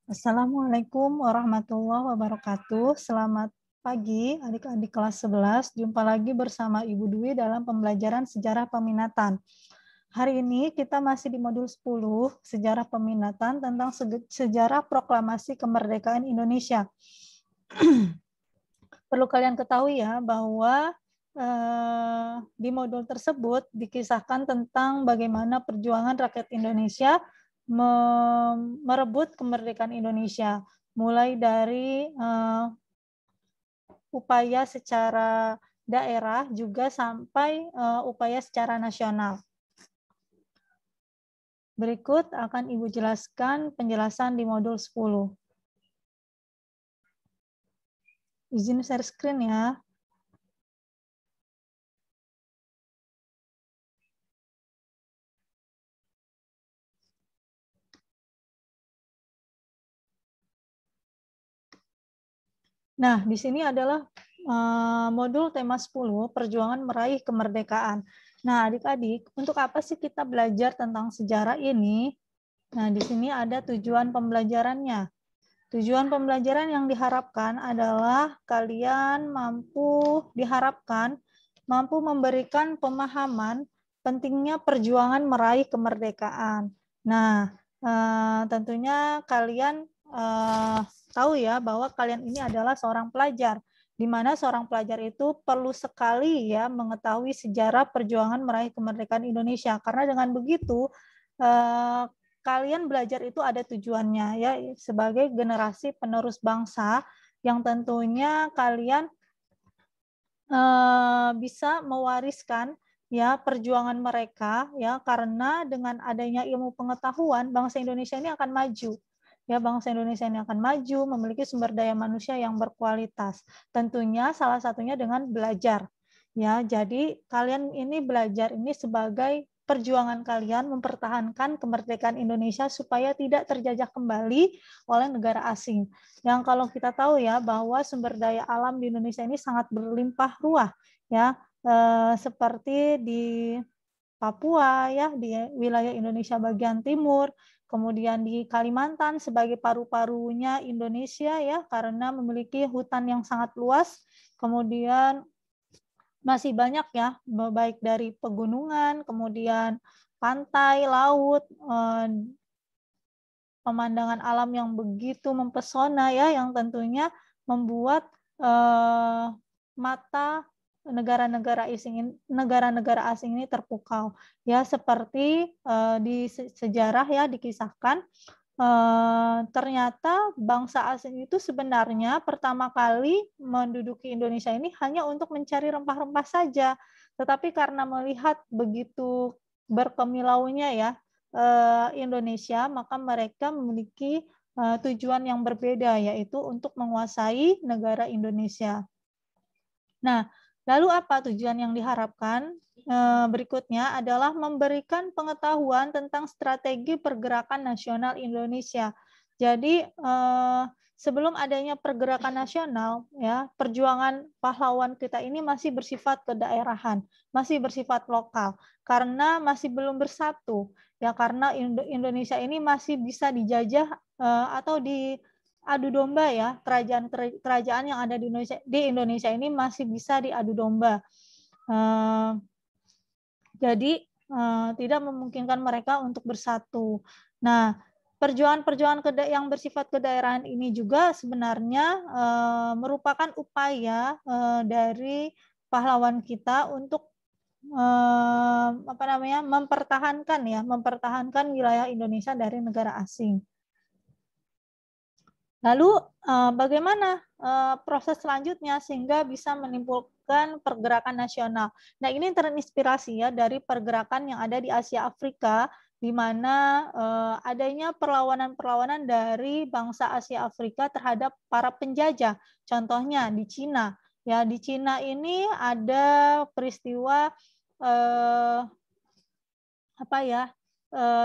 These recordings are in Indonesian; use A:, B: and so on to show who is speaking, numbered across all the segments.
A: Assalamualaikum warahmatullahi wabarakatuh. Selamat pagi adik-adik kelas 11. Jumpa lagi bersama Ibu Dwi dalam pembelajaran sejarah peminatan. Hari ini kita masih di modul 10, sejarah peminatan tentang sejarah proklamasi kemerdekaan Indonesia. Perlu kalian ketahui ya bahwa di modul tersebut dikisahkan tentang bagaimana perjuangan rakyat Indonesia merebut kemerdekaan Indonesia, mulai dari upaya secara daerah juga sampai upaya secara nasional. Berikut akan Ibu jelaskan penjelasan di modul 10. Izin share screen ya. Nah, di sini adalah modul tema 10, perjuangan meraih kemerdekaan. Nah, adik-adik, untuk apa sih kita belajar tentang sejarah ini? Nah, di sini ada tujuan pembelajarannya. Tujuan pembelajaran yang diharapkan adalah kalian diharapkan mampu memberikan pemahaman pentingnya perjuangan meraih kemerdekaan. Nah, tentunya kalian tahu ya bahwa kalian ini adalah seorang pelajar, di mana seorang pelajar itu perlu sekali ya mengetahui sejarah perjuangan meraih kemerdekaan Indonesia, karena dengan begitu kalian belajar itu ada tujuannya ya, sebagai generasi penerus bangsa yang tentunya kalian bisa mewariskan ya perjuangan mereka ya, karena dengan adanya ilmu pengetahuan bangsa Indonesia ini akan maju. Ya, bangsa Indonesia ini akan maju, memiliki sumber daya manusia yang berkualitas. Tentunya salah satunya dengan belajar. Ya, jadi kalian ini belajar ini sebagai perjuangan kalian mempertahankan kemerdekaan Indonesia supaya tidak terjajah kembali oleh negara asing. Yang kalau kita tahu ya bahwa sumber daya alam di Indonesia ini sangat berlimpah ruah ya, seperti di Papua ya, di wilayah Indonesia bagian timur, kemudian di Kalimantan sebagai paru-parunya Indonesia ya, karena memiliki hutan yang sangat luas, kemudian masih banyak ya, baik dari pegunungan, kemudian pantai, laut, pemandangan alam yang begitu mempesona ya, yang tentunya membuat mata negara-negara asing ini terpukau ya, seperti di sejarah ya dikisahkan ternyata bangsa asing itu sebenarnya pertama kali menduduki Indonesia ini hanya untuk mencari rempah-rempah saja, tetapi karena melihat begitu berkemilaunya ya Indonesia, maka mereka memiliki tujuan yang berbeda, yaitu untuk menguasai negara Indonesia. Nah, lalu apa tujuan yang diharapkan? Berikutnya adalah memberikan pengetahuan tentang strategi pergerakan nasional Indonesia. Jadi sebelum adanya pergerakan nasional, ya perjuangan pahlawan kita ini masih bersifat kedaerahan, masih bersifat lokal, karena masih belum bersatu. Ya, karena Indonesia ini masih bisa dijajah atau adu domba ya, kerajaan yang ada di Indonesia ini masih bisa diadu domba. Jadi tidak memungkinkan mereka untuk bersatu. Nah, perjuangan-perjuangan yang bersifat kedaerahan ini juga sebenarnya merupakan upaya dari pahlawan kita untuk mempertahankan wilayah Indonesia dari negara asing. Lalu bagaimana proses selanjutnya sehingga bisa menimbulkan pergerakan nasional? Nah, ini terinspirasi ya dari pergerakan yang ada di Asia Afrika, di mana adanya perlawanan-perlawanan dari bangsa Asia Afrika terhadap para penjajah. Contohnya di Cina. Ya, di Cina ini ada peristiwa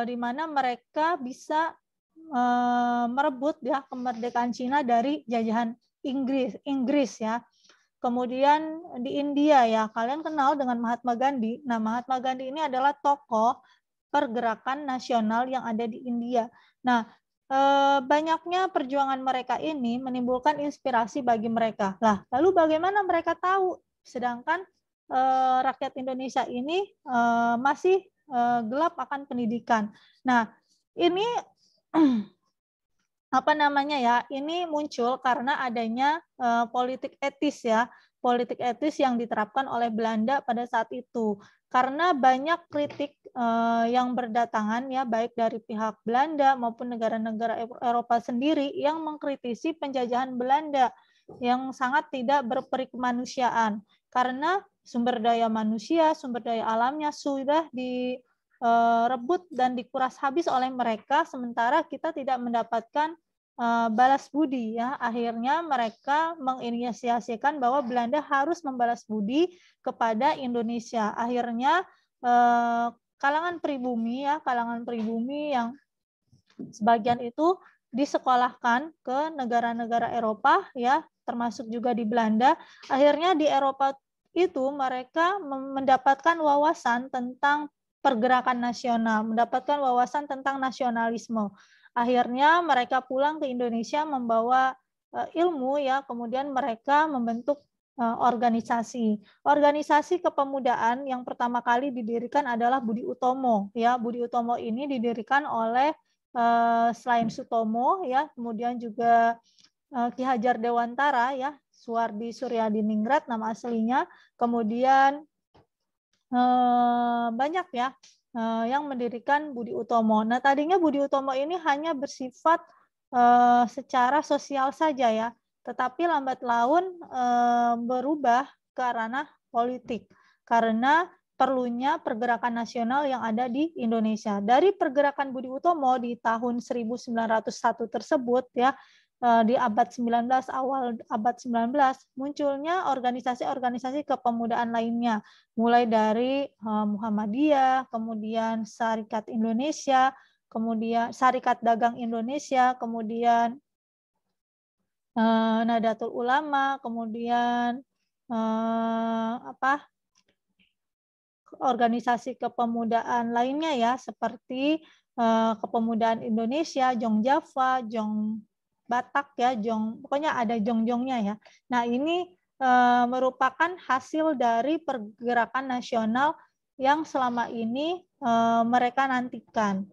A: di mana mereka bisa merebut ya kemerdekaan Cina dari jajahan Inggris ya. Kemudian di India ya, kalian kenal dengan Mahatma Gandhi. Nah, Mahatma Gandhi ini adalah tokoh pergerakan nasional yang ada di India. Nah, banyaknya perjuangan mereka ini menimbulkan inspirasi bagi mereka. Lah, lalu bagaimana mereka tahu sedangkan rakyat Indonesia ini masih gelap akan pendidikan. Nah, ini apa namanya ya? Ini muncul karena adanya politik etis ya, politik etis yang diterapkan oleh Belanda pada saat itu. Karena banyak kritik yang berdatangan ya, baik dari pihak Belanda maupun negara-negara Eropa sendiri yang mengkritisi penjajahan Belanda yang sangat tidak berperi kemanusiaan. Karena sumber daya manusia, sumber daya alamnya sudah direbut dan dikuras habis oleh mereka, sementara kita tidak mendapatkan balas budi ya. Akhirnya mereka menginisiasikan bahwa Belanda harus membalas budi kepada Indonesia. Akhirnya kalangan pribumi yang sebagian itu disekolahkan ke negara-negara Eropa ya, termasuk juga di Belanda. Akhirnya di Eropa itu mereka mendapatkan wawasan tentang pergerakan nasional, mendapatkan wawasan tentang nasionalisme. Akhirnya mereka pulang ke Indonesia membawa ilmu ya, kemudian mereka membentuk organisasi. Organisasi kepemudaan yang pertama kali didirikan adalah Budi Utomo ya. Budi Utomo ini didirikan oleh selain Sutomo ya, kemudian juga Ki Hajar Dewantara ya, Suwardi Suryadiningrat nama aslinya, kemudian banyak ya yang mendirikan Budi Utomo. Nah, tadinya Budi Utomo ini hanya bersifat secara sosial saja ya, tetapi lambat laun berubah ke ranah politik karena perlunya pergerakan nasional yang ada di Indonesia. Dari pergerakan Budi Utomo di tahun 1901 tersebut ya, di abad 19, awal abad 19, munculnya organisasi-organisasi kepemudaan lainnya, mulai dari Muhammadiyah, kemudian Syarikat Indonesia, kemudian Syarikat Dagang Indonesia, kemudian Nahdlatul Ulama, kemudian organisasi kepemudaan lainnya ya, seperti Kepemudaan Indonesia, Jong Java, Jong Batak ya, pokoknya ada jong-jongnya ya. Nah, ini merupakan hasil dari pergerakan nasional yang selama ini mereka nantikan.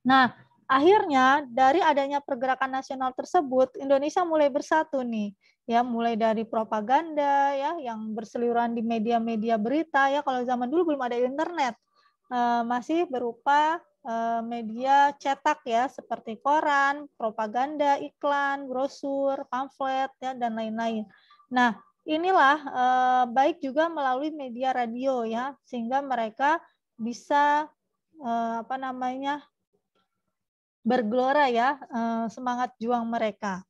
A: Nah, akhirnya dari adanya pergerakan nasional tersebut, Indonesia mulai bersatu nih, ya, mulai dari propaganda ya, yang berseliweran di media-media berita ya. Kalau zaman dulu belum ada internet, masih berupa media cetak ya, seperti koran, propaganda, iklan, brosur, pamflet ya, dan lain-lain. Nah, inilah baik juga melalui media radio ya, sehingga mereka bisa bergelora ya, semangat juang mereka.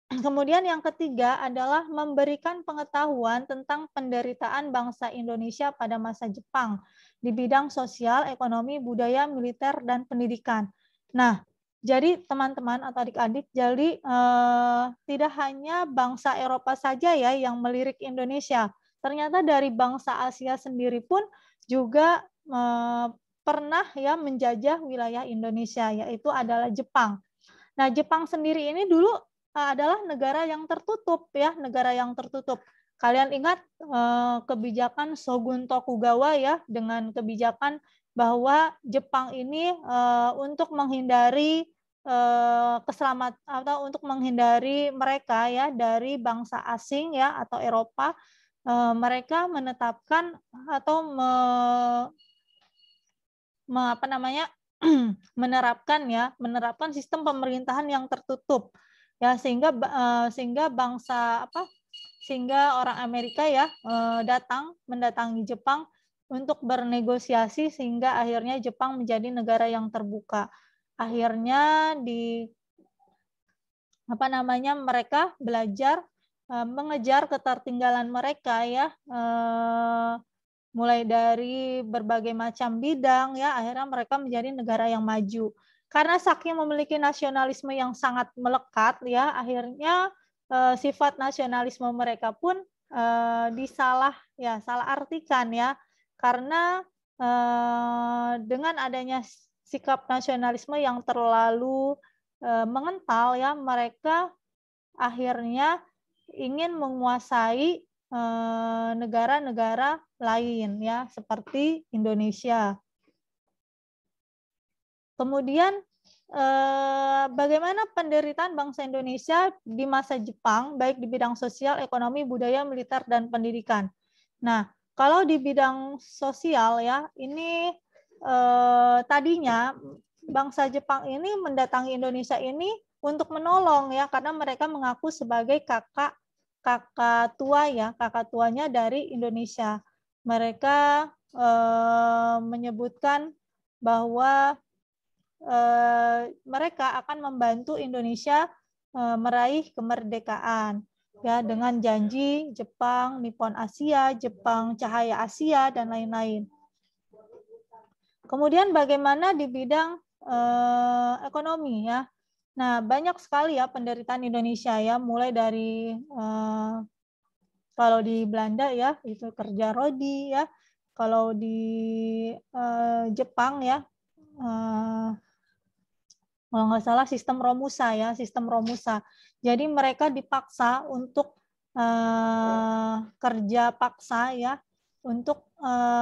A: Kemudian yang ketiga adalah memberikan pengetahuan tentang penderitaan bangsa Indonesia pada masa Jepang di bidang sosial, ekonomi, budaya, militer, dan pendidikan. Nah, jadi teman-teman atau adik-adik, jadi tidak hanya bangsa Eropa saja ya yang melirik Indonesia. Ternyata dari bangsa Asia sendiri pun juga pernah ya menjajah wilayah Indonesia, yaitu adalah Jepang. Nah, Jepang sendiri ini dulu adalah negara yang tertutup ya, negara yang tertutup. Kalian ingat kebijakan Shogun Tokugawa ya, dengan kebijakan bahwa Jepang ini untuk menghindari keselamatan atau untuk menghindari mereka ya dari bangsa asing ya atau Eropa, mereka menetapkan atau menerapkan sistem pemerintahan yang tertutup ya, sehingga orang Amerika ya mendatangi Jepang untuk bernegosiasi, sehingga akhirnya Jepang menjadi negara yang terbuka. Akhirnya mereka belajar mengejar ketertinggalan mereka ya, mulai dari berbagai macam bidang ya, akhirnya mereka menjadi negara yang maju. Karena saking memiliki nasionalisme yang sangat melekat ya, akhirnya sifat nasionalisme mereka pun salah artikan ya, karena dengan adanya sikap nasionalisme yang terlalu mengental ya, mereka akhirnya ingin menguasai negara-negara lain ya, seperti Indonesia. Kemudian bagaimana penderitaan bangsa Indonesia di masa Jepang, baik di bidang sosial, ekonomi, budaya, militer, dan pendidikan. Nah, kalau di bidang sosial ya, ini tadinya bangsa Jepang ini mendatangi Indonesia ini untuk menolong ya, karena mereka mengaku sebagai kakak tua ya, kakak tuanya dari Indonesia. Mereka menyebutkan bahwa mereka akan membantu Indonesia meraih kemerdekaan ya, dengan janji Jepang Nippon Asia, Jepang Cahaya Asia, dan lain-lain. Kemudian bagaimana di bidang ekonomi ya. Nah, banyak sekali ya penderitaan Indonesia ya, mulai dari kalau di Belanda ya itu kerja rodi ya, kalau di Jepang ya kalau nggak salah sistem Romusa ya, sistem Romusa. Jadi mereka dipaksa untuk kerja paksa ya, untuk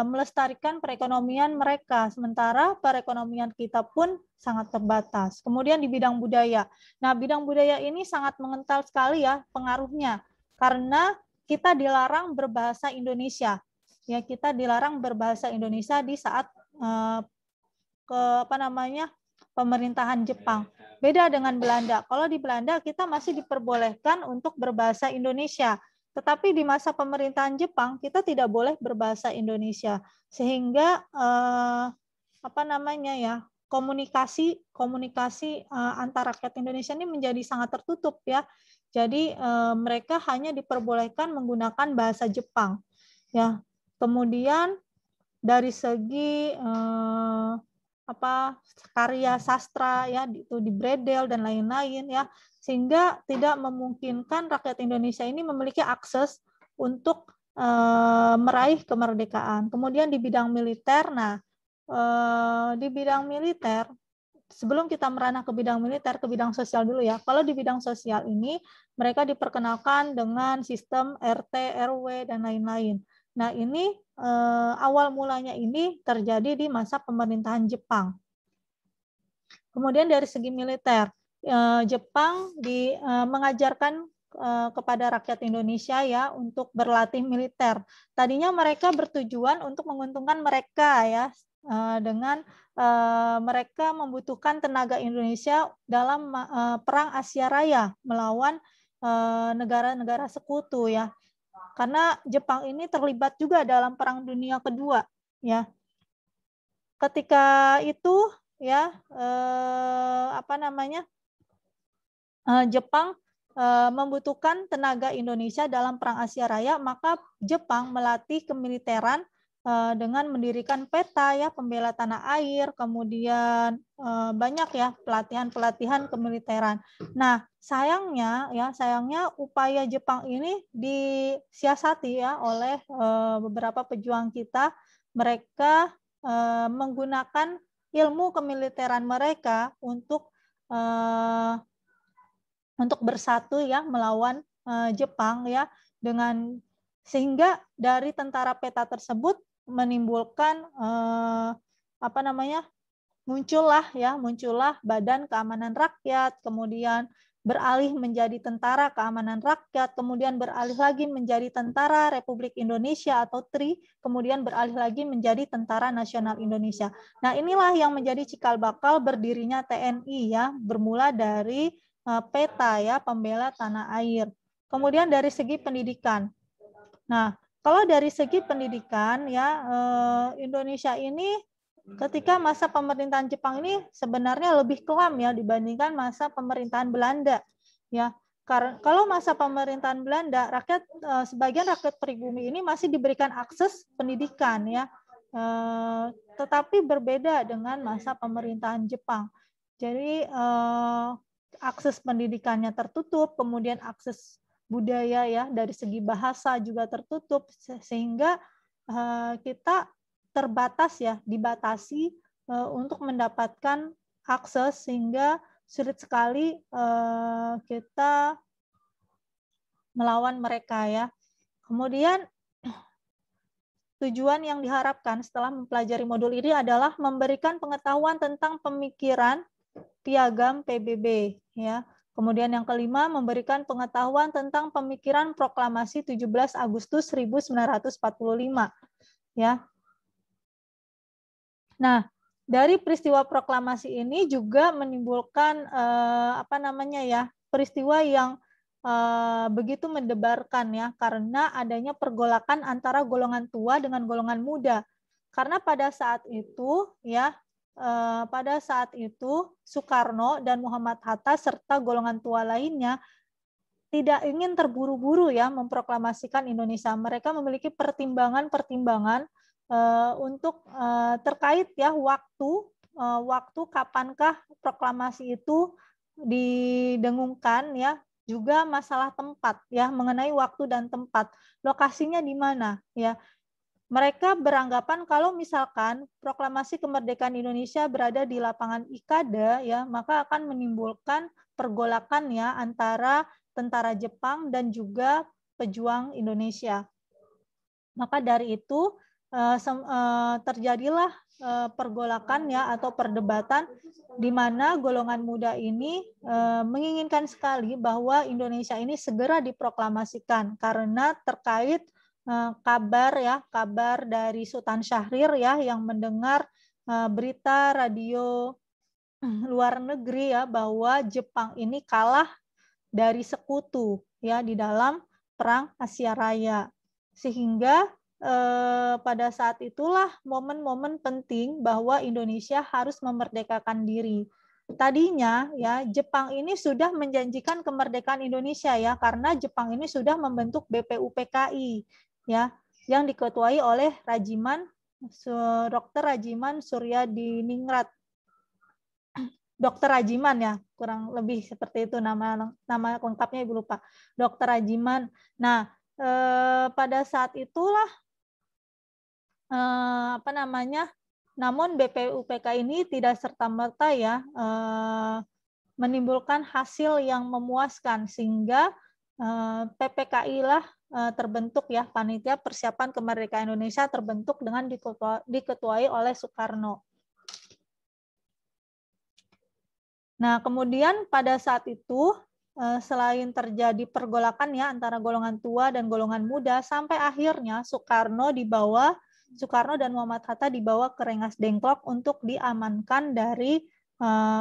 A: melestarikan perekonomian mereka, sementara perekonomian kita pun sangat terbatas. Kemudian di bidang budaya. Nah, bidang budaya ini sangat mengental sekali ya pengaruhnya, karena kita dilarang berbahasa Indonesia. Ya, kita dilarang berbahasa Indonesia di saat pemerintahan Jepang. Beda dengan Belanda. Kalau di Belanda kita masih diperbolehkan untuk berbahasa Indonesia. Tetapi di masa pemerintahan Jepang kita tidak boleh berbahasa Indonesia. Sehingga komunikasi antara rakyat Indonesia ini menjadi sangat tertutup ya. Jadi mereka hanya diperbolehkan menggunakan bahasa Jepang. Ya. Kemudian dari segi karya sastra ya itu di Bredel dan lain-lain ya, sehingga tidak memungkinkan rakyat Indonesia ini memiliki akses untuk meraih kemerdekaan. Kemudian di bidang militer, di bidang militer sebelum kita merana ke bidang militer, ke bidang sosial dulu ya. Kalau di bidang sosial ini mereka diperkenalkan dengan sistem RT, RW dan lain-lain. Nah, ini awal mulanya ini terjadi di masa pemerintahan Jepang. Kemudian dari segi militer, Jepang mengajarkan kepada rakyat Indonesia ya untuk berlatih militer. Tadinya mereka bertujuan untuk menguntungkan mereka ya, dengan mereka membutuhkan tenaga Indonesia dalam perang Asia Raya melawan negara-negara sekutu ya. Karena Jepang ini terlibat juga dalam Perang Dunia Kedua ya. Ketika itu ya Jepang membutuhkan tenaga Indonesia dalam Perang Asia Raya, maka Jepang melatih kemiliteran dengan mendirikan PETA ya, pembela tanah air, kemudian banyak ya pelatihan-pelatihan kemiliteran. Nah, sayangnya upaya Jepang ini disiasati ya oleh beberapa pejuang kita. Mereka menggunakan ilmu kemiliteran mereka untuk bersatu ya melawan Jepang ya, dengan sehingga dari tentara PETA tersebut menimbulkan muncullah Badan Keamanan Rakyat, kemudian beralih menjadi Tentara Keamanan Rakyat, kemudian beralih lagi menjadi Tentara Republik Indonesia atau TRI, kemudian beralih lagi menjadi Tentara Nasional Indonesia. Nah, inilah yang menjadi cikal bakal berdirinya TNI ya, bermula dari PETA ya, pembela tanah air. Kemudian dari segi pendidikan. Nah, kalau dari segi pendidikan ya, Indonesia ini ketika masa pemerintahan Jepang ini sebenarnya lebih kelam ya dibandingkan masa pemerintahan Belanda ya. Karena kalau masa pemerintahan Belanda, sebagian rakyat pribumi ini masih diberikan akses pendidikan ya, tetapi berbeda dengan masa pemerintahan Jepang. Jadi akses pendidikannya tertutup, kemudian akses budaya ya dari segi bahasa juga tertutup, sehingga kita terbatas ya, dibatasi untuk mendapatkan akses, sehingga sulit sekali kita melawan mereka ya. Kemudian tujuan yang diharapkan setelah mempelajari modul ini adalah memberikan pengetahuan tentang pemikiran piagam PBB ya. Kemudian yang kelima, memberikan pengetahuan tentang pemikiran proklamasi 17 Agustus 1945 ya. Nah, dari peristiwa proklamasi ini juga menimbulkan peristiwa yang begitu mendebarkan ya, karena adanya pergolakan antara golongan tua dengan golongan muda. Karena pada saat itu ya, Soekarno dan Muhammad Hatta serta golongan tua lainnya tidak ingin terburu-buru ya memproklamasikan Indonesia. Mereka memiliki pertimbangan-pertimbangan untuk terkait ya waktu kapankah proklamasi itu didengungkan ya, juga masalah tempat ya, mengenai waktu dan tempat, lokasinya di mana ya. Mereka beranggapan kalau misalkan proklamasi kemerdekaan Indonesia berada di lapangan Ikada ya, maka akan menimbulkan pergolakan ya antara tentara Jepang dan juga pejuang Indonesia. Maka dari itu terjadilah pergolakan ya atau perdebatan di mana golongan muda ini menginginkan sekali bahwa Indonesia ini segera diproklamasikan karena terkait kabar dari Sultan Syahrir ya, yang mendengar berita radio luar negeri ya bahwa Jepang ini kalah dari sekutu ya di dalam Perang Asia Raya, sehingga pada saat itulah momen-momen penting bahwa Indonesia harus memerdekakan diri. Tadinya ya Jepang ini sudah menjanjikan kemerdekaan Indonesia ya, karena Jepang ini sudah membentuk BPUPKI ya, yang diketuai oleh Dr. Rajiman Suryadiningrat. Dr. Rajiman ya, kurang lebih seperti itu nama lengkapnya Ibu lupa. Dr. Rajiman. Nah, pada saat itulah namun BPUPK ini tidak serta-merta ya menimbulkan hasil yang memuaskan, sehingga PPKI lah terbentuk ya, Panitia Persiapan Kemerdekaan Indonesia terbentuk dengan diketuai oleh Soekarno. Nah, kemudian pada saat itu selain terjadi pergolakan ya antara golongan tua dan golongan muda, sampai akhirnya Soekarno dan Muhammad Hatta dibawa ke Rengas Dengklok untuk diamankan dari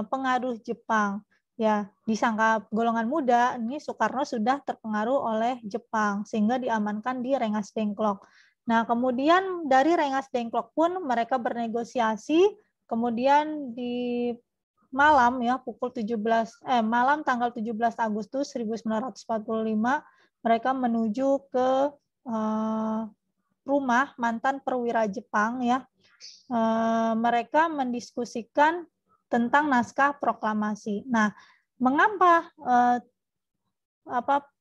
A: pengaruh Jepang. Ya, disangka golongan muda ini Soekarno sudah terpengaruh oleh Jepang sehingga diamankan di Rengas Dengklok. Nah, kemudian dari Rengas Dengklok pun mereka bernegosiasi, kemudian di malam ya malam tanggal 17 Agustus 1945 mereka menuju ke rumah mantan perwira Jepang ya. Mereka mendiskusikan tentang naskah proklamasi. Nah, mengapa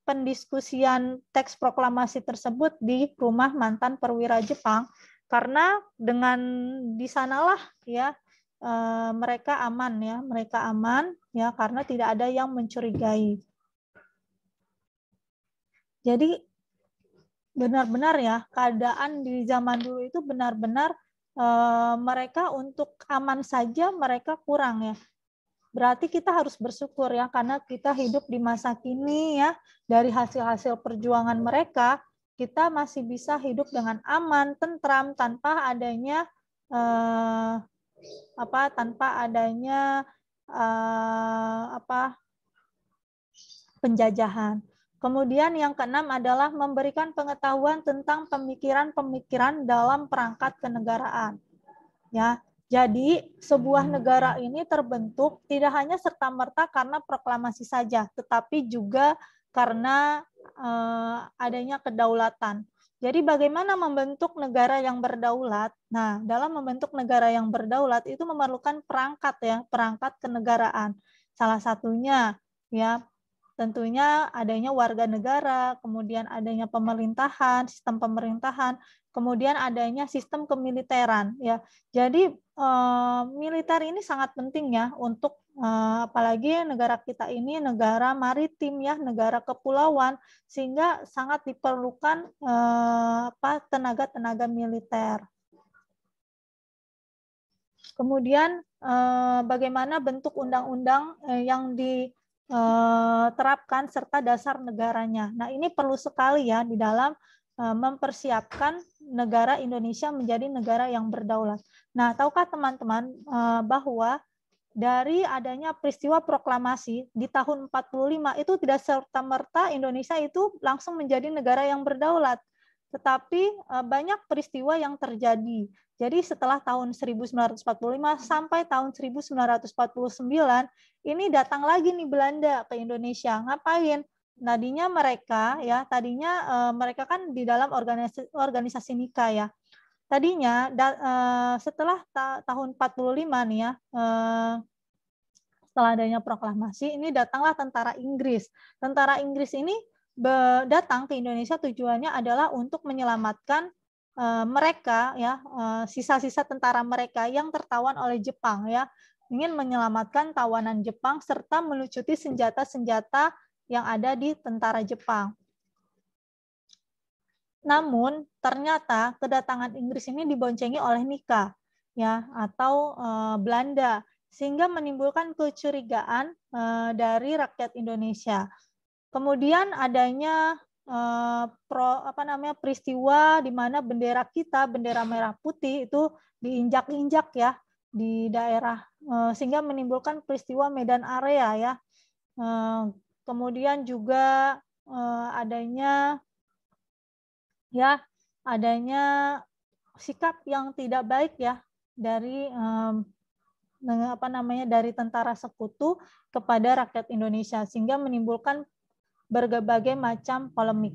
A: pendiskusian teks proklamasi tersebut di rumah mantan perwira Jepang? Karena dengan di sanalah ya mereka aman ya karena tidak ada yang mencurigai. Jadi benar-benar ya keadaan di zaman dulu itu benar-benar mereka untuk aman saja mereka kurang ya. Berarti kita harus bersyukur ya, karena kita hidup di masa kini ya, dari hasil-hasil perjuangan mereka kita masih bisa hidup dengan aman, tentram, tanpa adanya penjajahan. Kemudian yang keenam adalah memberikan pengetahuan tentang pemikiran-pemikiran dalam perangkat kenegaraan. Ya, jadi sebuah negara ini terbentuk tidak hanya serta-merta karena proklamasi saja, tetapi juga karena adanya kedaulatan. Jadi bagaimana membentuk negara yang berdaulat? Nah, dalam membentuk negara yang berdaulat itu memerlukan perangkat kenegaraan. Salah satunya ya tentunya adanya warga negara, kemudian adanya pemerintahan, sistem pemerintahan, kemudian adanya sistem kemiliteran ya. Jadi militer ini sangat penting ya untuk apalagi negara kita ini negara maritim ya, negara kepulauan, sehingga sangat diperlukan tenaga-tenaga militer. Kemudian bagaimana bentuk undang-undang yang diterapkan serta dasar negaranya. Nah, ini perlu sekali ya di dalam mempersiapkan negara Indonesia menjadi negara yang berdaulat. Nah, tahukah teman-teman bahwa dari adanya peristiwa proklamasi di tahun 45 itu tidak serta-merta Indonesia itu langsung menjadi negara yang berdaulat. Tetapi banyak peristiwa yang terjadi. Jadi setelah tahun 1945 sampai tahun 1949, ini datang lagi nih Belanda ke Indonesia. Ngapain? Tadinya mereka kan di dalam organisasi Nika ya. Tadinya setelah tahun 45 nih ya, setelah adanya proklamasi, ini datanglah tentara Inggris. Tentara Inggris ini datang ke Indonesia tujuannya adalah untuk menyelamatkan mereka ya, sisa-sisa tentara mereka yang tertawan oleh Jepang ya, ingin menyelamatkan tawanan Jepang serta melucuti senjata-senjata yang ada di tentara Jepang. Namun ternyata kedatangan Inggris ini diboncengi oleh Nika ya, atau Belanda, sehingga menimbulkan kecurigaan dari rakyat Indonesia. Kemudian adanya peristiwa di mana bendera kita, bendera merah putih itu diinjak-injak ya di daerah, sehingga menimbulkan peristiwa Medan Area ya. Kemudian juga adanya sikap yang tidak baik ya dari dari tentara sekutu kepada rakyat Indonesia, sehingga menimbulkan berbagai macam polemik.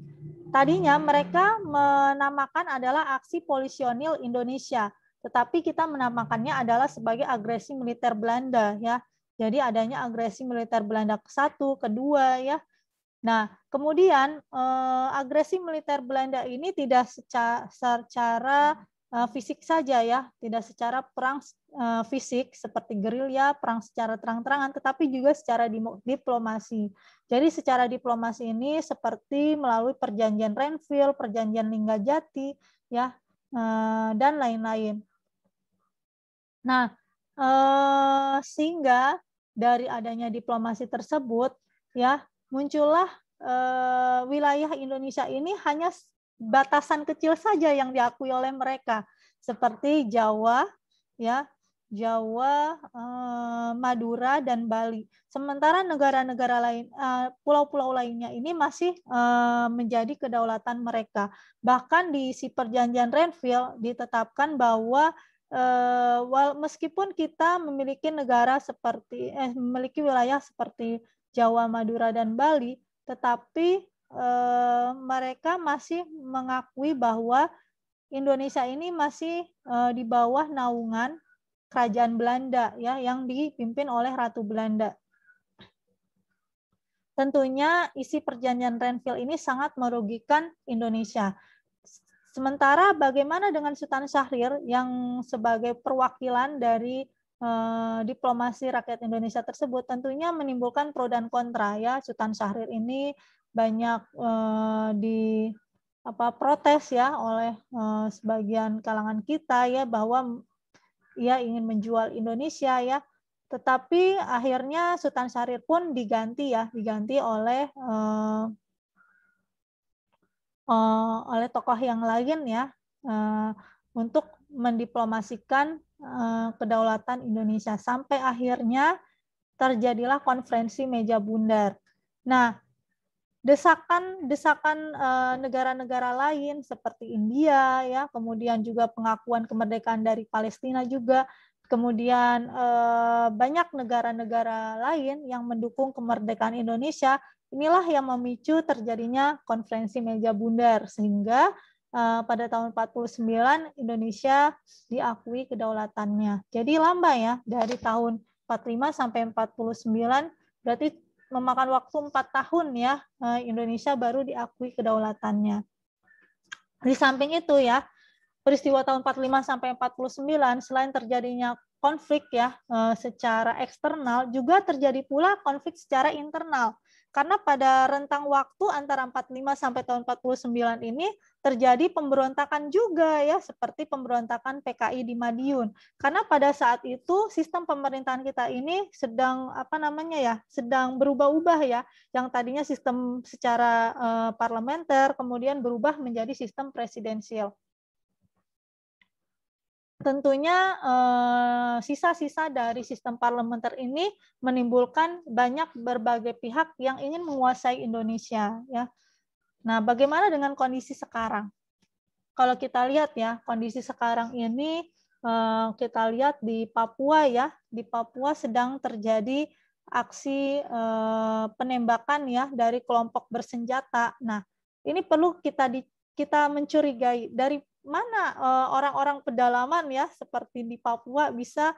A: Tadinya mereka menamakan adalah aksi polisionil Indonesia, tetapi kita menamakannya adalah sebagai agresi militer Belanda ya. Jadi adanya agresi militer Belanda ke-1, kedua ya. Nah, kemudian agresi militer Belanda ini tidak secara fisik saja ya, tidak secara perang fisik seperti gerilya, perang secara terang-terangan, tetapi juga secara diplomasi. Jadi secara diplomasi ini seperti melalui perjanjian Renville, perjanjian Linggajati, ya, dan lain-lain. Nah, sehingga dari adanya diplomasi tersebut, ya, muncullah wilayah Indonesia ini hanya batasan kecil saja yang diakui oleh mereka, seperti Jawa, ya, Jawa, Madura, dan Bali. Sementara negara-negara lain, pulau-pulau lainnya ini masih menjadi kedaulatan mereka. Bahkan di si perjanjian Renville ditetapkan bahwa meskipun kita memiliki negara seperti memiliki wilayah seperti Jawa, Madura, dan Bali, tetapi mereka masih mengakui bahwa Indonesia ini masih di bawah naungan Kerajaan Belanda ya, yang dipimpin oleh Ratu Belanda. Tentunya isi perjanjian Renville ini sangat merugikan Indonesia. Sementara bagaimana dengan Sultan Syahrir yang sebagai perwakilan dari diplomasi rakyat Indonesia tersebut, tentunya menimbulkan pro dan kontra ya. Sultan Syahrir ini banyak protes ya oleh sebagian kalangan kita ya, bahwa ia ingin menjual Indonesia ya. Tetapi akhirnya Sultan Syahrir pun diganti oleh tokoh yang lain ya, untuk mendiplomasikan kedaulatan Indonesia, sampai akhirnya terjadilah konferensi meja bundar. Nah, desakan negara-negara lain seperti India ya, kemudian juga pengakuan kemerdekaan dari Palestina juga, kemudian banyak negara-negara lain yang mendukung kemerdekaan Indonesia. Inilah yang memicu terjadinya konferensi meja bundar, sehingga pada tahun 49 Indonesia diakui kedaulatannya. Jadi lambat ya, dari tahun 45 sampai 49 berarti memakan waktu 4 tahun ya, Indonesia baru diakui kedaulatannya. Di samping itu ya, peristiwa tahun 45 sampai 49 selain terjadinya konflik ya secara eksternal, juga terjadi pula konflik secara internal. Karena pada rentang waktu antara 45 sampai tahun 49 ini terjadi pemberontakan juga ya, seperti pemberontakan PKI di Madiun. Karena pada saat itu sistem pemerintahan kita ini sedang sedang berubah-ubah ya, yang tadinya sistem secara parlementer kemudian berubah menjadi sistem presidensial. Tentunya sisa-sisa dari sistem parlementer ini menimbulkan banyak berbagai pihak yang ingin menguasai Indonesia ya. Nah, bagaimana dengan kondisi sekarang? Kalau kita lihat ya, kondisi sekarang ini kita lihat di Papua ya, di Papua sedang terjadi aksi penembakan ya dari kelompok bersenjata. Nah, ini perlu kita mencurigai dari mana orang-orang pedalaman ya seperti di Papua bisa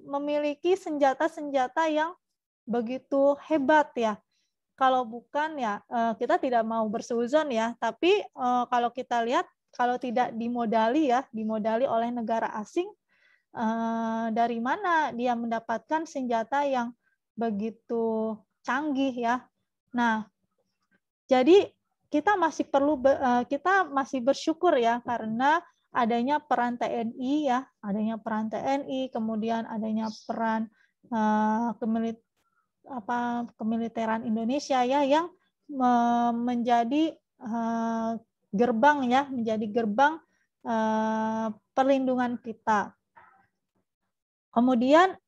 A: memiliki senjata-senjata yang begitu hebat ya. Kalau bukan ya kita tidak mau bersuuzon ya, tapi kalau kita lihat kalau tidak dimodali oleh negara asing, dari mana dia mendapatkan senjata yang begitu canggih ya. Nah, jadi kita masih bersyukur ya karena adanya peran TNI ya, kemudian adanya peran kemiliteran Indonesia ya yang menjadi gerbang perlindungan kita. Kemudian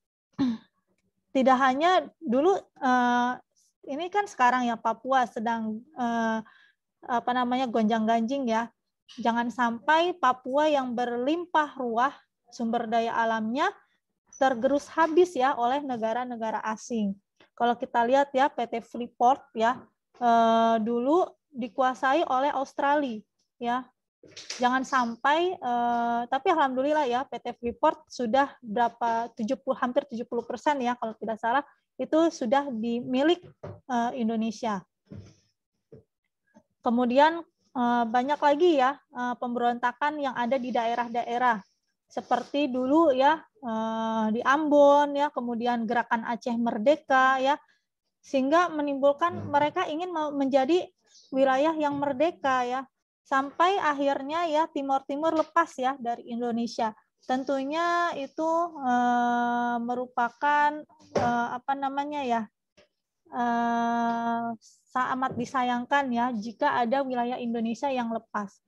A: tidak hanya dulu ini kan sekarang ya Papua sedang gonjang-ganjing ya. Jangan sampai Papua yang berlimpah ruah sumber daya alamnya tergerus habis ya oleh negara-negara asing. Kalau kita lihat ya PT Freeport ya dulu dikuasai oleh Australia ya. Jangan sampai tapi alhamdulillah ya PT Freeport sudah hampir 70% ya kalau tidak salah itu sudah dimiliki Indonesia. Kemudian banyak lagi ya pemberontakan yang ada di daerah-daerah seperti dulu ya di Ambon ya, kemudian gerakan Aceh Merdeka ya, sehingga menimbulkan mereka ingin menjadi wilayah yang merdeka ya, sampai akhirnya ya Timur Timur lepas ya dari Indonesia. Tentunya itu merupakan amat disayangkan ya jika ada wilayah Indonesia yang lepas.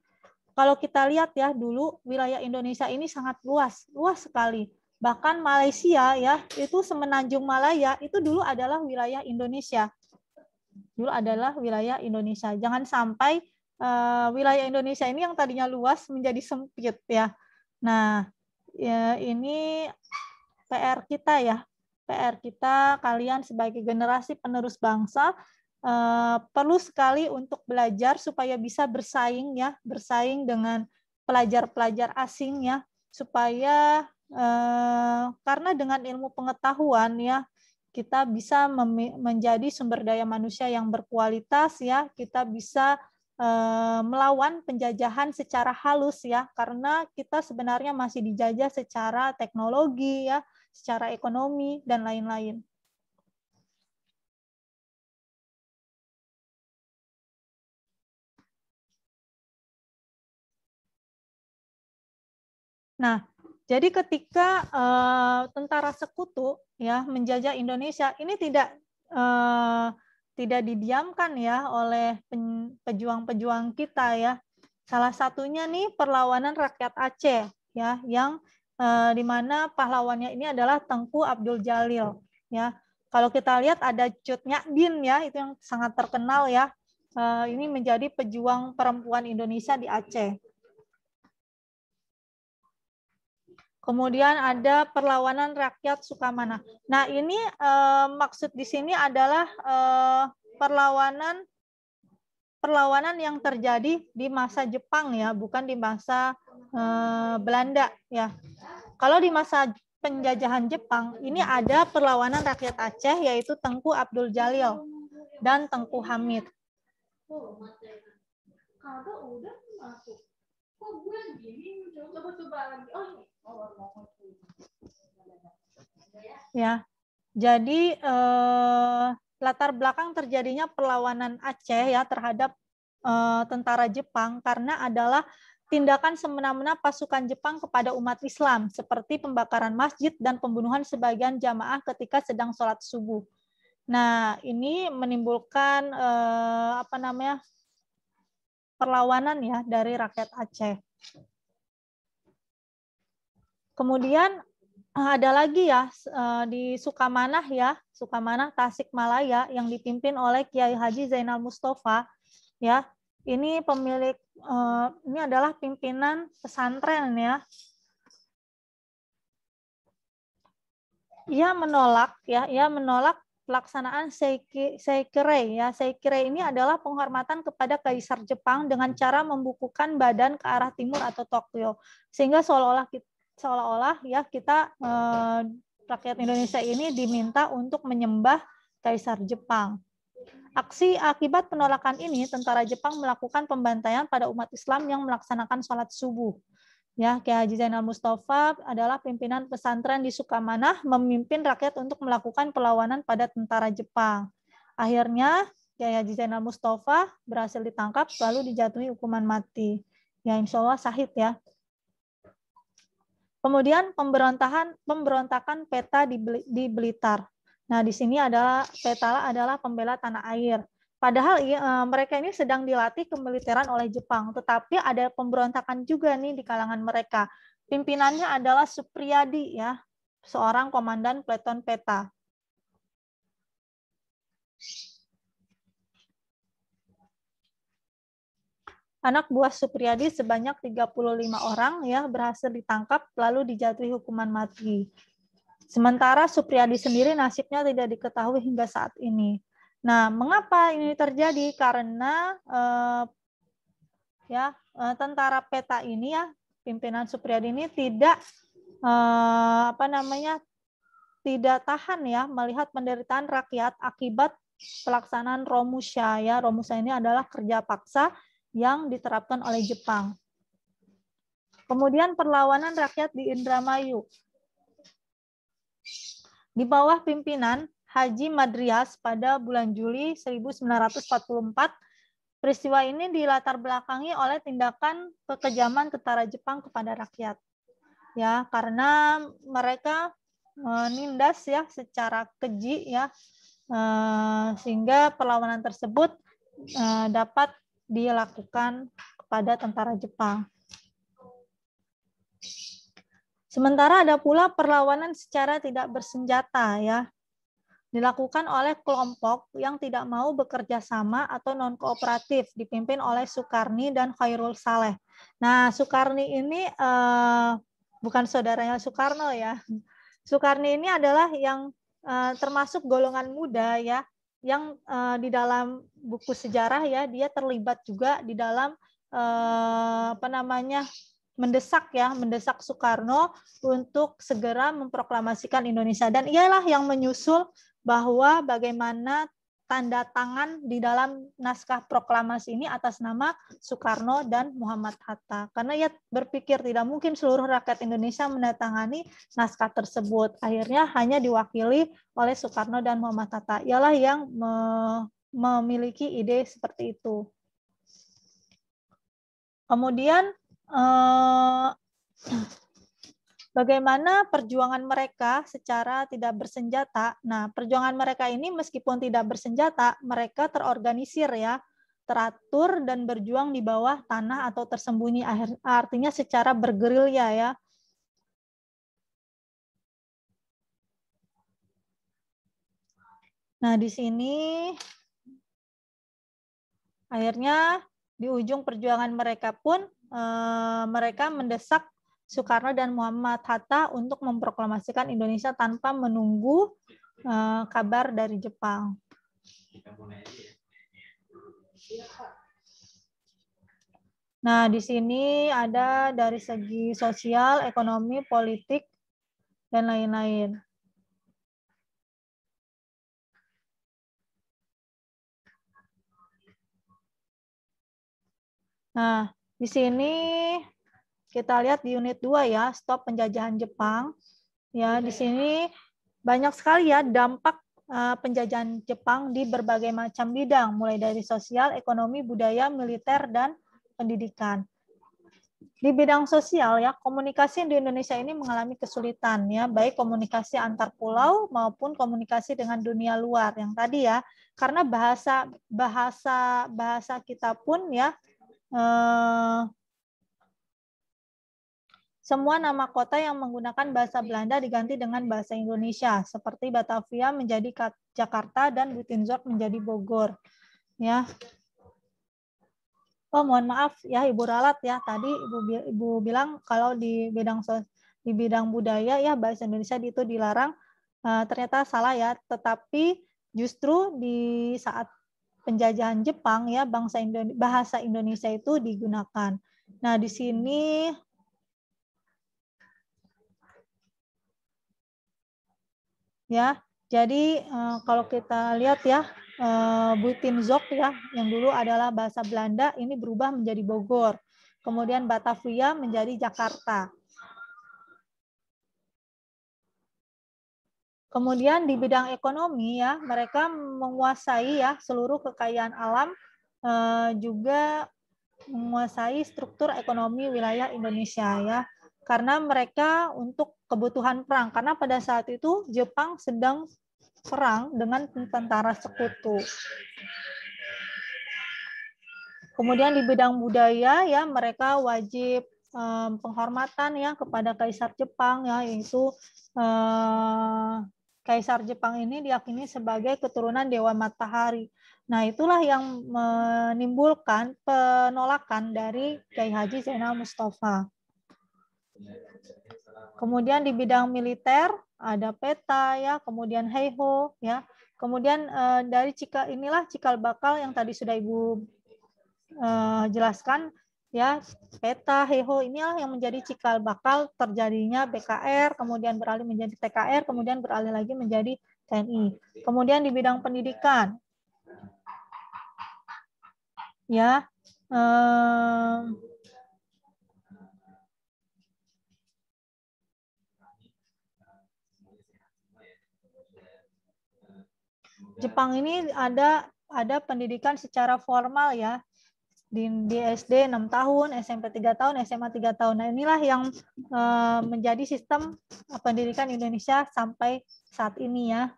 A: Kalau kita lihat ya dulu wilayah Indonesia ini sangat luas sekali. Bahkan Malaysia ya itu semenanjung Malaya itu dulu adalah wilayah Indonesia. Jangan sampai wilayah Indonesia ini yang tadinya luas menjadi sempit ya. Nah, ya, ini PR kita ya. PR kita kalian sebagai generasi penerus bangsa perlu sekali untuk belajar supaya bisa bersaing dengan pelajar-pelajar asing ya, supaya karena dengan ilmu pengetahuan ya kita bisa menjadi sumber daya manusia yang berkualitas ya, kita bisa melawan penjajahan secara halus ya, karena kita sebenarnya masih dijajah secara teknologi ya, secara ekonomi dan lain-lain. Nah, jadi ketika tentara sekutu ya menjajah Indonesia, ini tidak didiamkan ya oleh pejuang-pejuang kita ya. Salah satunya nih perlawanan rakyat Aceh ya, yang di mana pahlawannya ini adalah Tengku Abdul Jalil ya. Kalau kita lihat ada Cut Nyadin ya, itu yang sangat terkenal ya. Ini menjadi pejuang perempuan Indonesia di Aceh. Kemudian ada perlawanan rakyat Sukamana. Nah, ini maksud di sini adalah perlawanan yang terjadi di masa Jepang ya, bukan di masa Belanda ya. Kalau di masa penjajahan Jepang, ini ada perlawanan rakyat Aceh yaitu Tengku Abdul Jalil dan Tengku Hamid. Ya, jadi latar belakang terjadinya perlawanan Aceh ya terhadap tentara Jepang karena adalah tindakan semena-mena pasukan Jepang kepada umat Islam seperti pembakaran masjid dan pembunuhan sebagian jamaah ketika sedang sholat subuh. Nah, ini menimbulkan perlawanan ya dari rakyat Aceh. Kemudian ada lagi ya di Sukamanah ya, Sukamanah Tasikmalaya yang dipimpin oleh Kiai Haji Zainal Mustafa ya. Ini pemilik ini adalah pimpinan pesantren ya. Ia menolak pelaksanaan Seikirei ya. Seikirei ini adalah penghormatan kepada Kaisar Jepang dengan cara membukukan badan ke arah timur atau Tokyo. Sehingga seolah-olah ya kita rakyat Indonesia ini diminta untuk menyembah Kaisar Jepang. Aksi akibat penolakan ini, tentara Jepang melakukan pembantaian pada umat Islam yang melaksanakan sholat subuh. Ya, Kiai Haji Zainal Mustafa adalah pimpinan pesantren di Sukamanah, memimpin rakyat untuk melakukan perlawanan pada tentara Jepang. Akhirnya, Kiai Haji Zainal Mustafa berhasil ditangkap, lalu dijatuhi hukuman mati. Ya, insya Allah syahid ya. Kemudian pemberontakan PETA di Blitar. Nah, di sini adalah PETA adalah pembela tanah air. Padahal mereka ini sedang dilatih kemiliteran oleh Jepang, tetapi ada pemberontakan juga nih di kalangan mereka. Pimpinannya adalah Supriyadi ya, seorang komandan peleton PETA. Anak buah Supriyadi sebanyak 35 orang ya berhasil ditangkap lalu dijatuhi hukuman mati. Sementara Supriyadi sendiri nasibnya tidak diketahui hingga saat ini. Nah, mengapa ini terjadi? Karena tentara PETA ini ya, pimpinan Supriyadi ini tidak tidak tahan ya melihat penderitaan rakyat akibat pelaksanaan Romusha ya. Romusha ini adalah kerja paksa yang diterapkan oleh Jepang. Kemudian perlawanan rakyat di Indramayu. Di bawah pimpinan Haji Madrias pada bulan Juli 1944, peristiwa ini dilatar belakangi oleh tindakan kekejaman tentara Jepang kepada rakyat. Ya, karena mereka menindas ya secara keji ya, sehingga perlawanan tersebut dapat dilakukan kepada tentara Jepang. Sementara ada pula perlawanan secara tidak bersenjata ya, dilakukan oleh kelompok yang tidak mau bekerja sama atau non-kooperatif, dipimpin oleh Sukarni dan Khairul Saleh. Nah, Sukarni ini bukan saudaranya Soekarno ya. Sukarni ini adalah yang termasuk golongan muda ya, yang di dalam buku sejarah ya, dia terlibat juga di dalam mendesak Soekarno untuk segera memproklamasikan Indonesia, dan ialah yang menyusul bahwa bagaimana tanda tangan di dalam naskah proklamasi ini atas nama Soekarno dan Muhammad Hatta, karena ia berpikir tidak mungkin seluruh rakyat Indonesia menandatangani naskah tersebut. Akhirnya hanya diwakili oleh Soekarno dan Muhammad Hatta, ialah yang memiliki ide seperti itu. Kemudian bagaimana perjuangan mereka secara tidak bersenjata. Nah, perjuangan mereka ini meskipun tidak bersenjata, mereka terorganisir ya, teratur dan berjuang di bawah tanah atau tersembunyi, artinya secara bergerilya ya. Nah, di sini akhirnya di ujung perjuangan mereka pun mereka mendesak Soekarno dan Muhammad Hatta untuk memproklamasikan Indonesia tanpa menunggu kabar dari Jepang. Nah, di sini ada dari segi sosial, ekonomi, politik, dan lain-lain. Nah, di sini kita lihat di unit 2 ya, stop penjajahan Jepang. Ya, di sini banyak sekali ya dampak penjajahan Jepang di berbagai macam bidang, mulai dari sosial, ekonomi, budaya, militer, dan pendidikan. Di bidang sosial ya, komunikasi di Indonesia ini mengalami kesulitan ya, baik komunikasi antar pulau maupun komunikasi dengan dunia luar yang tadi ya, karena bahasa kita pun ya semua nama kota yang menggunakan bahasa Belanda diganti dengan bahasa Indonesia, seperti Batavia menjadi Jakarta dan Buitenzorg menjadi Bogor. Ya. Oh, mohon maaf ya Ibu Ralat ya. Tadi Ibu bilang kalau di bidang budaya ya bahasa Indonesia itu dilarang. Ternyata salah ya. Tetapi justru di saat penjajahan Jepang ya bahasa Indonesia itu digunakan. Nah, di sini ya. Jadi kalau kita lihat ya Buitenzorg ya yang dulu adalah bahasa Belanda ini berubah menjadi Bogor. Kemudian Batavia menjadi Jakarta. Kemudian di bidang ekonomi ya mereka menguasai ya seluruh kekayaan alam juga menguasai struktur ekonomi wilayah Indonesia ya. Karena mereka untuk kebutuhan perang karena pada saat itu Jepang sedang perang dengan tentara sekutu. Kemudian di bidang budaya ya mereka wajib penghormatan ya kepada Kaisar Jepang ya, yaitu Kaisar Jepang ini diyakini sebagai keturunan Dewa Matahari. Nah, itulah yang menimbulkan penolakan dari Kiai Haji Zainal Mustafa. Kemudian di bidang militer ada peta ya, kemudian heiho ya. Kemudian dari cikal bakal yang tadi sudah Ibu jelaskan ya, peta heiho inilah yang menjadi cikal bakal terjadinya BKR, kemudian beralih menjadi TKR, kemudian beralih lagi menjadi TNI. Kemudian di bidang pendidikan ya Jepang ini ada pendidikan secara formal ya. Di SD 6 tahun, SMP 3 tahun, SMA 3 tahun. Nah, inilah yang menjadi sistem pendidikan Indonesia sampai saat ini ya.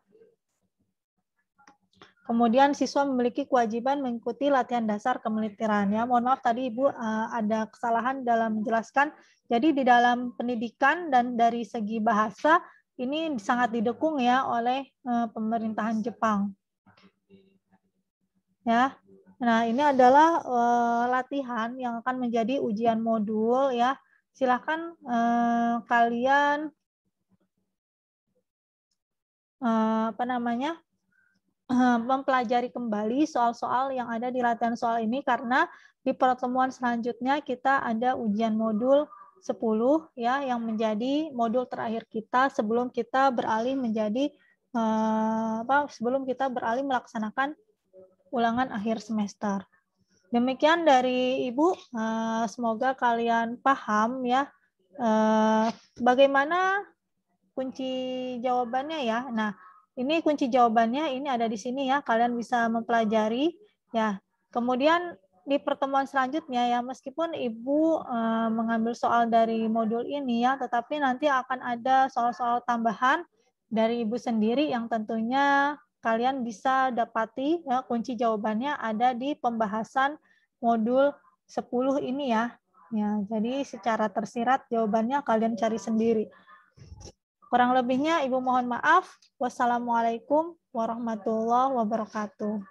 A: Kemudian siswa memiliki kewajiban mengikuti latihan dasar kemiliteran ya. Mohon maaf tadi Ibu ada kesalahan dalam menjelaskan. Jadi di dalam pendidikan dan dari segi bahasa ini sangat didukung ya oleh pemerintahan Jepang. Ya. Nah, ini adalah latihan yang akan menjadi ujian modul ya. Silakan kalian mempelajari kembali soal-soal yang ada di latihan soal ini karena di pertemuan selanjutnya kita ada ujian modul 10 ya yang menjadi modul terakhir kita sebelum kita beralih menjadi sebelum kita beralih melaksanakan ulangan akhir semester. Demikian dari Ibu, semoga kalian paham ya bagaimana kunci jawabannya ya. Nah, ini kunci jawabannya ini ada di sini ya, kalian bisa mempelajari ya. Kemudian di pertemuan selanjutnya ya, meskipun Ibu mengambil soal dari modul ini ya, tetapi nanti akan ada soal-soal tambahan dari Ibu sendiri yang tentunya kalian bisa dapati ya, kunci jawabannya ada di pembahasan modul 10 ini ya. Ya, jadi secara tersirat jawabannya kalian cari sendiri. Kurang lebihnya Ibu mohon maaf. Wassalamualaikum warahmatullahi wabarakatuh.